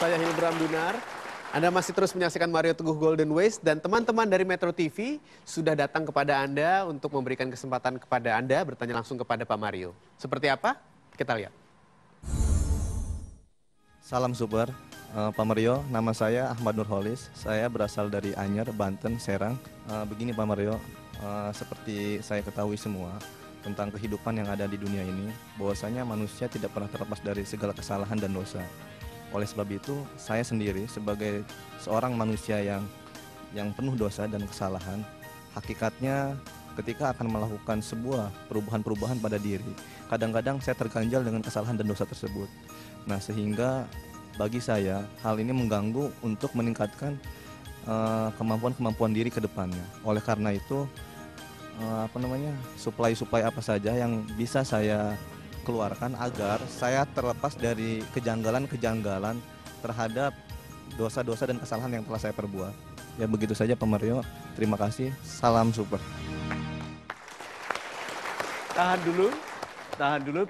Saya Hilbram Dunar. Anda masih terus menyaksikan Mario Teguh Golden Ways dan teman-teman dari Metro TV sudah datang kepada Anda untuk memberikan kesempatan kepada Anda bertanya langsung kepada Pak Mario. Seperti apa? Kita lihat. Salam super, Pak Mario, nama saya Ahmad Nurholis, saya berasal dari Anyer, Banten, Serang. Begini Pak Mario, seperti saya ketahui semua tentang kehidupan yang ada di dunia ini, bahwasanya manusia tidak pernah terlepas dari segala kesalahan dan dosa. Oleh sebab itu, saya sendiri sebagai seorang manusia yang penuh dosa dan kesalahan, hakikatnya ketika akan melakukan sebuah perubahan-perubahan pada diri, kadang-kadang saya terganjal dengan kesalahan dan dosa tersebut. Nah, sehingga bagi saya hal ini mengganggu untuk meningkatkan kemampuan-kemampuan diri ke depannya. Oleh karena itu, suplai-suplai apa saja yang bisa saya keluarkan agar saya terlepas dari kejanggalan-kejanggalan terhadap dosa-dosa dan kesalahan yang telah saya perbuat. Ya begitu saja Pak Mario, terima kasih, salam super. Tahan dulu.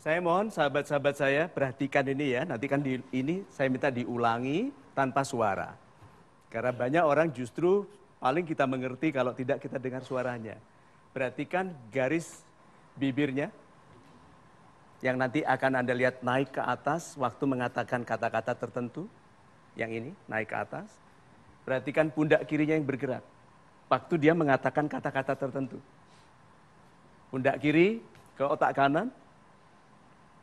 Saya mohon sahabat-sahabat saya perhatikan ini ya, nanti kan ini saya minta diulangi tanpa suara. Karena banyak orang justru paling kita mengerti kalau tidak kita dengar suaranya. Perhatikan garis bibirnya yang nanti akan Anda lihat naik ke atas waktu mengatakan kata-kata tertentu. Yang ini naik ke atas. Perhatikan pundak kirinya yang bergerak waktu dia mengatakan kata-kata tertentu. Pundak kiri ke otak kanan,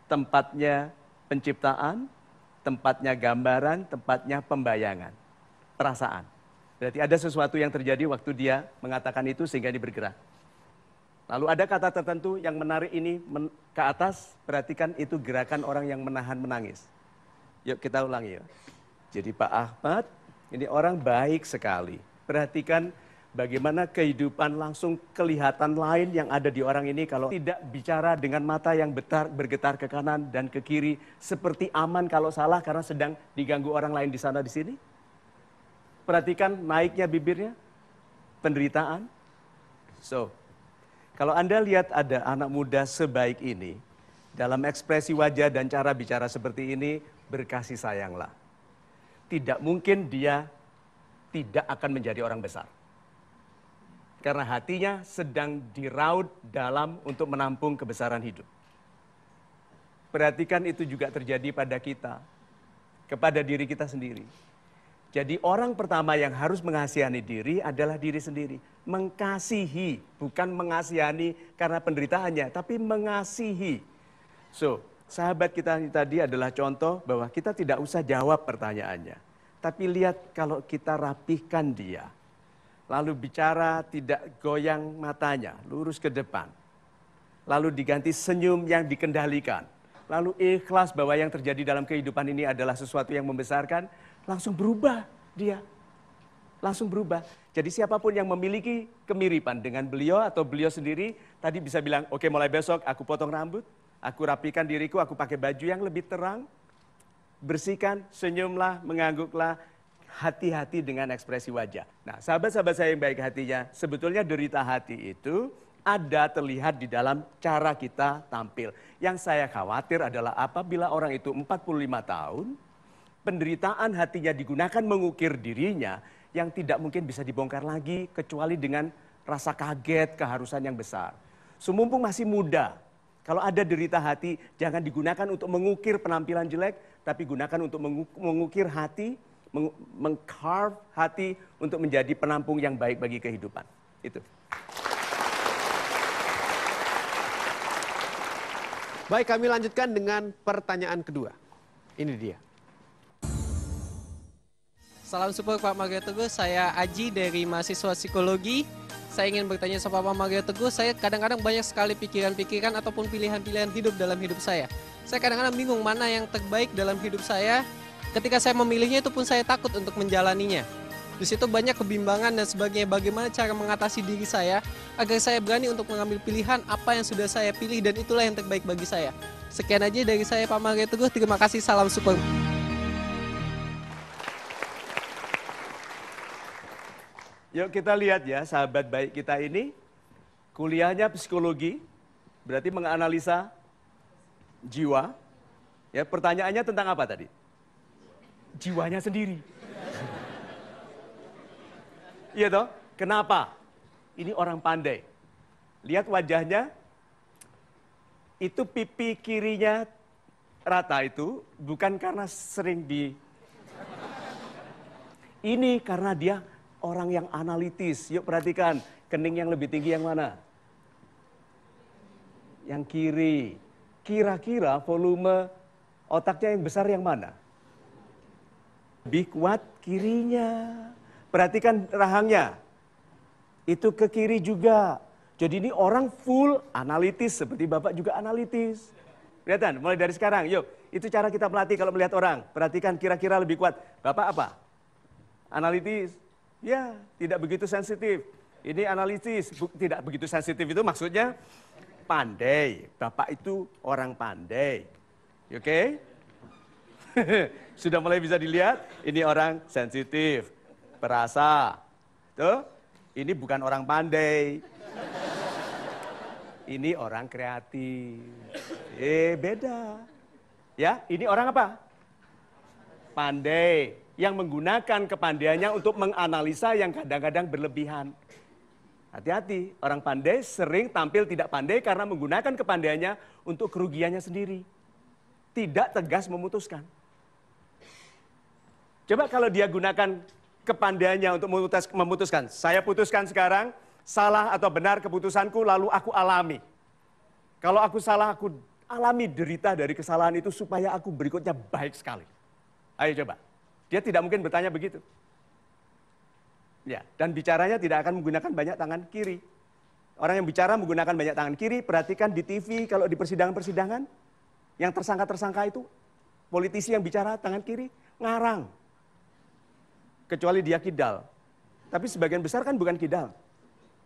tempatnya penciptaan, tempatnya gambaran, tempatnya pembayangan, perasaan. Berarti ada sesuatu yang terjadi waktu dia mengatakan itu sehingga dia bergerak. Lalu ada kata tertentu yang menarik ini ke atas, perhatikan itu gerakan orang yang menahan menangis. Yuk kita ulangi ya. Jadi Pak Ahmad, ini orang baik sekali. Perhatikan bagaimana kehidupan langsung kelihatan lain yang ada di orang ini kalau tidak bicara dengan mata yang bergetar ke kanan dan ke kiri. Seperti aman kalau salah karena sedang diganggu orang lain di sana di sini. Perhatikan naiknya bibirnya, penderitaan. Kalau Anda lihat ada anak muda sebaik ini, dalam ekspresi wajah dan cara bicara seperti ini, berkasih sayanglah. Tidak mungkin dia tidak akan menjadi orang besar. Karena hatinya sedang diraut dalam untuk menampung kebesaran hidup. Perhatikan itu juga terjadi pada kita, kepada diri kita sendiri. Jadi orang pertama yang harus mengasihani diri adalah diri sendiri. Mengasihi, bukan mengasihani karena penderitaannya, tapi mengasihi. Sahabat kita tadi adalah contoh bahwa kita tidak usah jawab pertanyaannya. Tapi lihat kalau kita rapihkan dia. Lalu bicara tidak goyang matanya, lurus ke depan. Lalu diganti senyum yang dikendalikan. Lalu ikhlas bahwa yang terjadi dalam kehidupan ini adalah sesuatu yang membesarkan. Langsung berubah dia. Langsung berubah. Jadi siapapun yang memiliki kemiripan dengan beliau atau beliau sendiri, tadi bisa bilang, oke mulai besok aku potong rambut, aku rapikan diriku, aku pakai baju yang lebih terang, bersihkan, senyumlah, mengangguklah, hati-hati dengan ekspresi wajah. Nah sahabat-sahabat saya yang baik hatinya, sebetulnya derita hati itu ada terlihat di dalam cara kita tampil. Yang saya khawatir adalah apabila orang itu 45 tahun, penderitaan hatinya digunakan mengukir dirinya yang tidak mungkin bisa dibongkar lagi kecuali dengan rasa kaget, keharusan yang besar. Mumpung masih muda, kalau ada derita hati jangan digunakan untuk mengukir penampilan jelek, tapi gunakan untuk mengukir hati, mengcarve hati untuk menjadi penampung yang baik bagi kehidupan. Itu. Baik, kami lanjutkan dengan pertanyaan kedua. Ini dia. Salam support Pak Mario Teguh, saya Aji dari mahasiswa psikologi. Saya ingin bertanya sama Pak Mario Teguh, saya kadang-kadang banyak sekali pikiran-pikiran ataupun pilihan-pilihan hidup dalam hidup saya. Saya kadang-kadang bingung mana yang terbaik dalam hidup saya. Ketika saya memilihnya itu pun saya takut untuk menjalaninya. Di situ banyak kebimbangan dan sebagainya. Bagaimana cara mengatasi diri saya agar saya berani untuk mengambil pilihan apa yang sudah saya pilih dan itulah yang terbaik bagi saya. Sekian aja dari saya Pak Mario Teguh, terima kasih, salam support. Yuk kita lihat ya sahabat baik kita ini, kuliahnya psikologi, berarti menganalisa jiwa. Ya, pertanyaannya tentang apa tadi? jiwanya sendiri. Iya toh? Kenapa? Ini orang pandai. Lihat wajahnya, itu pipi kirinya rata itu bukan karena sering di... Ini karena dia orang yang analitis. Yuk perhatikan, kening yang lebih tinggi yang mana? Yang kiri. Kira-kira volume otaknya yang besar yang mana? Lebih kuat kirinya. Perhatikan rahangnya. Itu ke kiri juga. Jadi ini orang full analitis, seperti Bapak juga analitis. Kelihatan, mulai dari sekarang, yuk. Itu cara kita melatih kalau melihat orang. Perhatikan kira-kira lebih kuat. Bapak apa? Analitis. Ya, tidak begitu sensitif. Ini analitis, tidak begitu sensitif itu maksudnya pandai. Bapak itu orang pandai. Oke? Sudah mulai bisa dilihat, ini orang sensitif, perasa. Tuh, ini bukan orang pandai. Ini orang kreatif. Beda. Ya, ini orang apa? Pandai. Yang menggunakan kepandaiannya untuk menganalisa yang kadang-kadang berlebihan. Hati-hati, orang pandai sering tampil tidak pandai karena menggunakan kepandaiannya untuk kerugiannya sendiri. Tidak tegas memutuskan. Coba kalau dia gunakan kepandaiannya untuk memutuskan. Saya putuskan sekarang, salah atau benar keputusanku lalu aku alami. Kalau aku salah, aku alami derita dari kesalahan itu supaya aku berikutnya baik sekali. Ayo coba. Dia tidak mungkin bertanya begitu. Ya, dan bicaranya tidak akan menggunakan banyak tangan kiri. Orang yang bicara menggunakan banyak tangan kiri, perhatikan di TV kalau di persidangan-persidangan, yang tersangka-tersangka itu, politisi yang bicara tangan kiri, ngarang. Kecuali dia kidal. Tapi sebagian besar kan bukan kidal.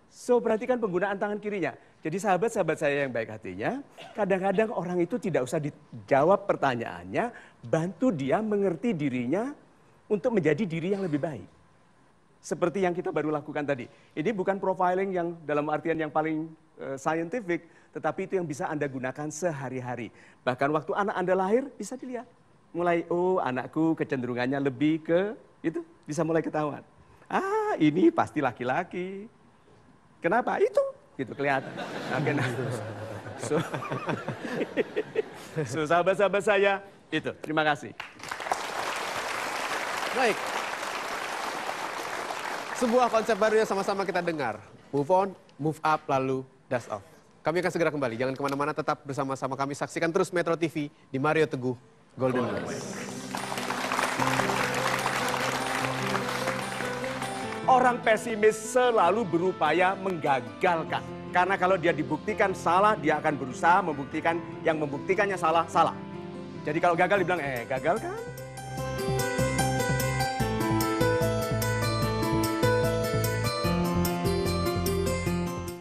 So, perhatikan penggunaan tangan kirinya. Jadi sahabat-sahabat saya yang baik hatinya, kadang-kadang orang itu tidak usah dijawab pertanyaannya, bantu dia mengerti dirinya untuk menjadi diri yang lebih baik. Seperti yang kita baru lakukan tadi. Ini bukan profiling yang dalam artian yang paling scientific, tetapi itu yang bisa Anda gunakan sehari-hari. Bahkan waktu anak Anda lahir, bisa dilihat. Mulai, oh anakku kecenderungannya lebih ke, itu bisa mulai ketahuan. Ah, ini pasti laki-laki. Kenapa? Itu, gitu kelihatan. So sahabat-sahabat saya, itu. Terima kasih. Baik. Sebuah konsep baru yang sama-sama kita dengar. Move on, move up, lalu dust off. Kami akan segera kembali. Jangan kemana-mana, tetap bersama-sama kami. Saksikan terus Metro TV di Mario Teguh Golden Voice. Orang pesimis selalu berupaya menggagalkan. Karena kalau dia dibuktikan salah, dia akan berusaha membuktikan yang membuktikannya salah, salah. Jadi kalau gagal dibilang, gagal kan?